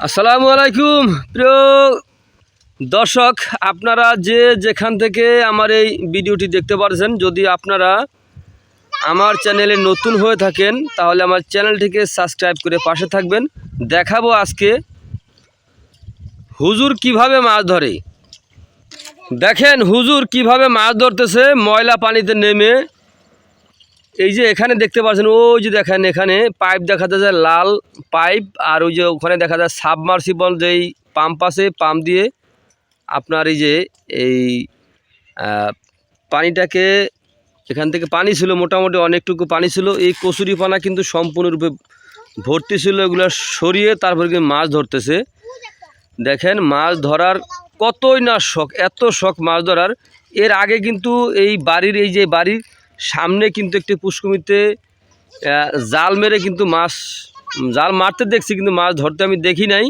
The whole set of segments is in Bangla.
আসসালামু আলাইকুম প্রিয় দর্শক, আপনারা যে যেখান থেকে আমার এই ভিডিওটি দেখতে পাচ্ছেন, যদি আপনারা আমার চ্যানেলে নতুন হয়ে থাকেন তাহলে আমার চ্যানেলটিকে সাবস্ক্রাইব করে পাশে থাকবেন। দেখাবো আজকে হুজুর কিভাবে মাছ ধরে। দেখেন হুজুর কিভাবে মাছ ধরতেছে ময়লা পানিতে নেমে। এই যে এখানে দেখতে পাচ্ছেন, ওই যে দেখেন এখানে পাইপ দেখা যায়, লাল পাইপ, আর ওই যে ওখানে দেখা যায় সাবমার্সিবল যেই পাম্প আছে, পাম্প দিয়ে আপনার এই যে এই পানিটাকে, এখান থেকে পানি ছিল মোটামুটি অনেকটুকু পানি ছিল, এই কচুরিপানা কিন্তু সম্পূর্ণরূপে ভর্তি ছিল, এগুলো সরিয়ে তারপরে কিন্তু মাছ ধরতেছে। দেখেন মাছ ধরার কতই না শখ, এত শখ মাছ ধরার। এর আগে কিন্তু এই বাড়ির, এই যে বাড়ির সামনে কিন্তু একটি পুষ্কুমিতে জাল মেরে কিন্তু মাছ, জাল মারতে দেখছি কিন্তু মাছ ধরতে আমি দেখি নাই।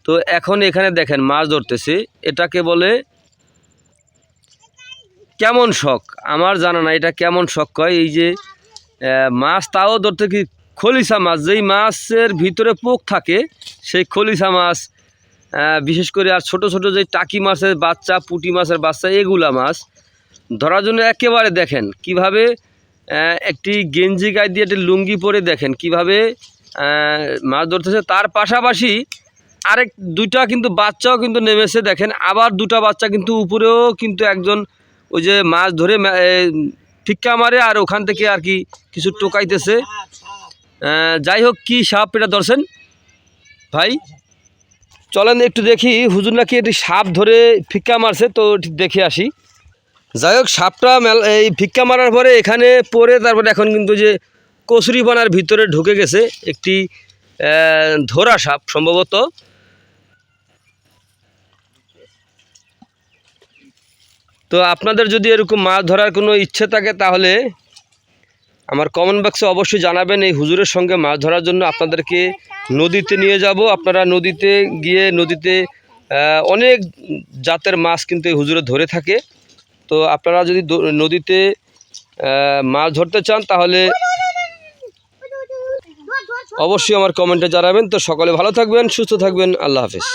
তো এখন এখানে দেখেন মাছ ধরতেছে, এটাকে বলে কেমন শখ আমার জানা না, এটা কেমন শখ কয়। এই যে মাছ তাও ধরতে কি খলিশা মাছ, যেই মাছের ভিতরে পোক থাকে সেই খলিশা মাছ, বিশেষ করে আর ছোট ছোট যে টাকি মাছের বাচ্চা, পুঁটি মাছের বাচ্চা, এগুলা মাছ ধরার জন্য একেবারে দেখেন কিভাবে একটি গেঞ্জি গায়ে দিয়ে একটি লুঙ্গি পরে দেখেন কিভাবে মাছ ধরতেছে। তার পাশাপাশি আরেক দুইটা কিন্তু বাচ্চাও কিন্তু নেমেছে, দেখেন আবার দুটা বাচ্চা কিন্তু উপরেও কিন্তু একজন ওই যে মাছ ধরে ফিক্কা মারে আর ওখান থেকে আর কি কিছু টোকাইতেছে। যাই হোক, কি সাপ এটা ধরছেন ভাই? চলেন একটু দেখি হুজুর নাকি এটি সাপ ধরে ফিক্কা মারছে, তো দেখে আসি। যাই হোক, সাপটা এই ফিক্কা মারার পরে এখানে পরে তারপরে এখন কিন্তু যে কচুরিপানার ভিতরে ঢুকে গেছে একটি ধরা সাপ সম্ভবত। তো আপনাদের যদি এরকম মাছ ধরার কোনো ইচ্ছে থাকে তাহলে আমার কমেন্ট বক্সে অবশ্যই জানাবেন। এই হুজুরের সঙ্গে মাছ ধরার জন্য আপনাদেরকে নদীতে নিয়ে যাব। আপনারা নদীতে গিয়ে, নদীতে অনেক জাতের মাছ কিন্তু এই হুজুরে ধরে থাকে। তো আপনারা যদি নদীতে মাছ ধরতে চান তাহলে অবশ্যই আমার কমেন্টে জানাবেন। তো সকলে ভালো থাকবেন, সুস্থ থাকবেন, আল্লাহ হাফেজ।